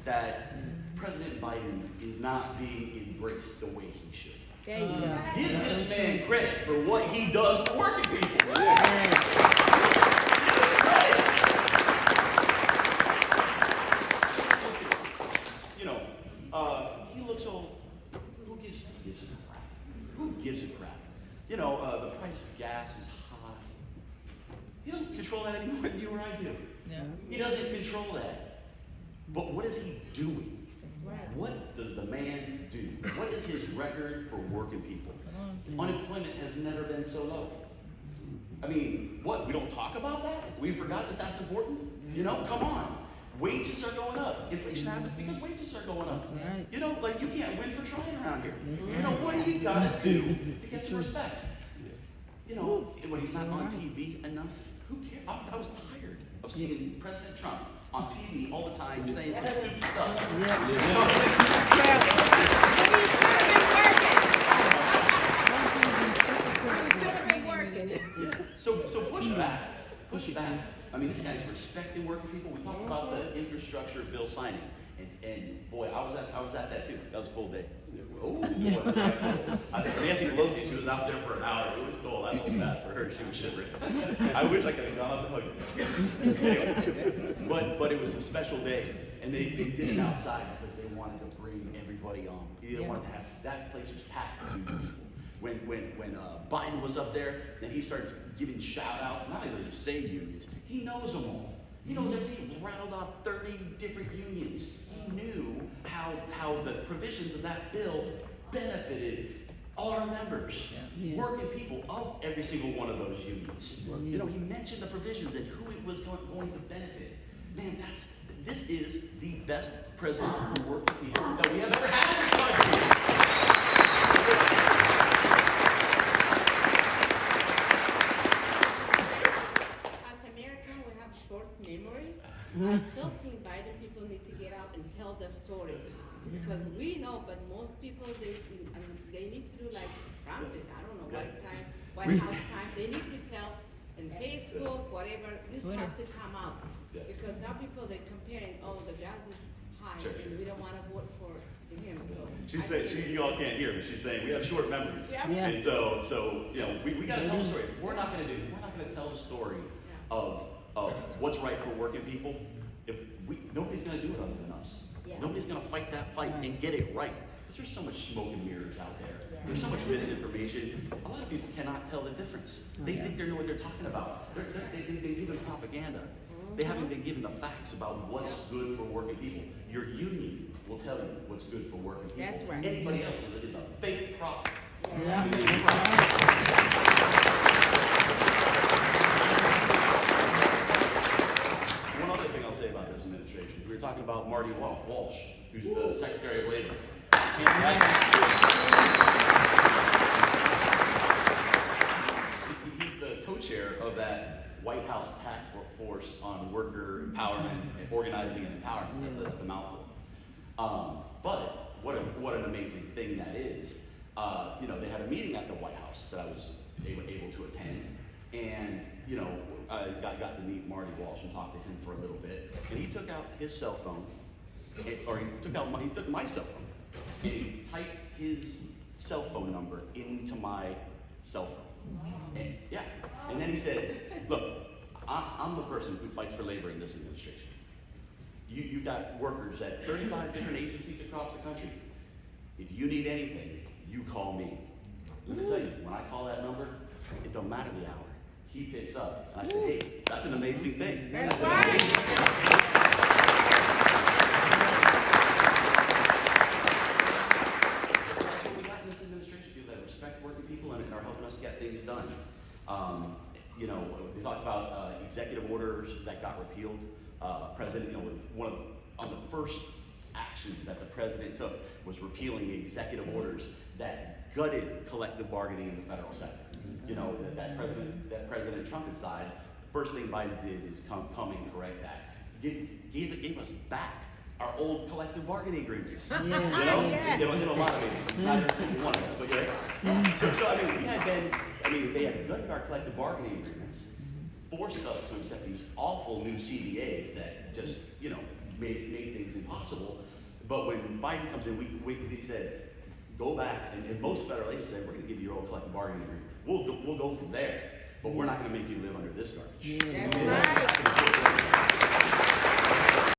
that President Biden is not being embraced the way he should. There you go. Give this man credit for what he does for working people. He looks old. Who gives a crap? Who gives a crap? The price of gas is high. He doesn't control that any more than you or I do. No. He doesn't control that. But what is he doing? That's right. What does the man do? What is his record for working people? Unemployment has never been so low. I mean, what? We don't talk about that? We forgot that that's important? Come on. Wages are going up. Inflation happens because wages are going up. Right. You can't win for trying around here. What do you gotta do to get some respect? When he's not on TV enough, who cares? I was tired of seeing President Trump on TV all the time saying some stupid stuff. So push back. Push back. I mean, this guy's respecting working people. We talked about the infrastructure bill signing, and boy, I was at that too. That was a cold day. Oh, boy. I said, Nancy Pelosi, she was out there for an hour. It was cold. I felt bad for her. She was shivering. I wish I could have gone up and hugged her. Anyway, but it was a special day, and they did it outside because they wanted to bring everybody on. They wanted to have that place was packed with people. When Biden was up there, then he starts giving shout outs. Not only does he say unions, he knows them all. He knows everything. He rattled off 30 different unions. He knew how the provisions of that bill benefited our members, working people of every single one of those unions. He mentioned the provisions and who it was going to benefit. Man, this is the best president who worked with people that we have ever had in this country. I still think Biden people need to get out and tell their stories because we know, but most people they need to do like Trump did. I don't know White House time. They need to tell in Facebook, whatever. This has to come out because now people they're comparing. Oh, the gas is high, and we don't want to vote for him. So she said, you all can't hear me. She's saying we have short memories, and so we got to tell the story. We're not going to tell the story of what's right for working people. Nobody's going to do it other than us. Nobody's going to fight that fight and get it right. Because there's so much smoke and mirrors out there. There's so much misinformation. A lot of people cannot tell the difference. They think they know what they're talking about. They've been given propaganda. They haven't been given the facts about what's good for working people. Your union will tell you what's good for working people. That's right. Anybody else is a fake prophet. One other thing I'll say about this administration, we were talking about Marty Walsh, who's the Secretary of Labor. He's the co-chair of that White House task force on worker empowerment and organizing and empowerment. That's a mouthful. But what an amazing thing that is. They had a meeting at the White House that I was able to attend, and I got to meet Marty Walsh and talk to him for a little bit. And he took out his cell phone, he took my cell phone, and he typed his cell phone number into my cell phone. And then he said, "Look, I'm the person who fights for labor in this administration. You got workers at 35 different agencies across the country. If you need anything, you call me." Let me tell you, when I call that number, it don't matter the hour. He picks up, and I say, "Hey, that's an amazing thing." That's right. That's what we got in this administration, people that respect working people and are helping us get things done. We talked about executive orders that got repealed. President, on the first actions that the president took was repealing the executive orders that gutted collective bargaining in the federal sector. That President Trump inside, first thing Biden did is come and correct that. Gave us back our old collective bargaining agreements. In a lot of ways, not every single one of them, but they had gutted our collective bargaining agreements, forced us to accept these awful new CBAs that just, made things impossible. But when Biden comes in, he said, go back, and most federal agents said, we're going to give you your own collective bargaining agreement. We'll go from there, but we're not going to make you live under this garbage. That's right.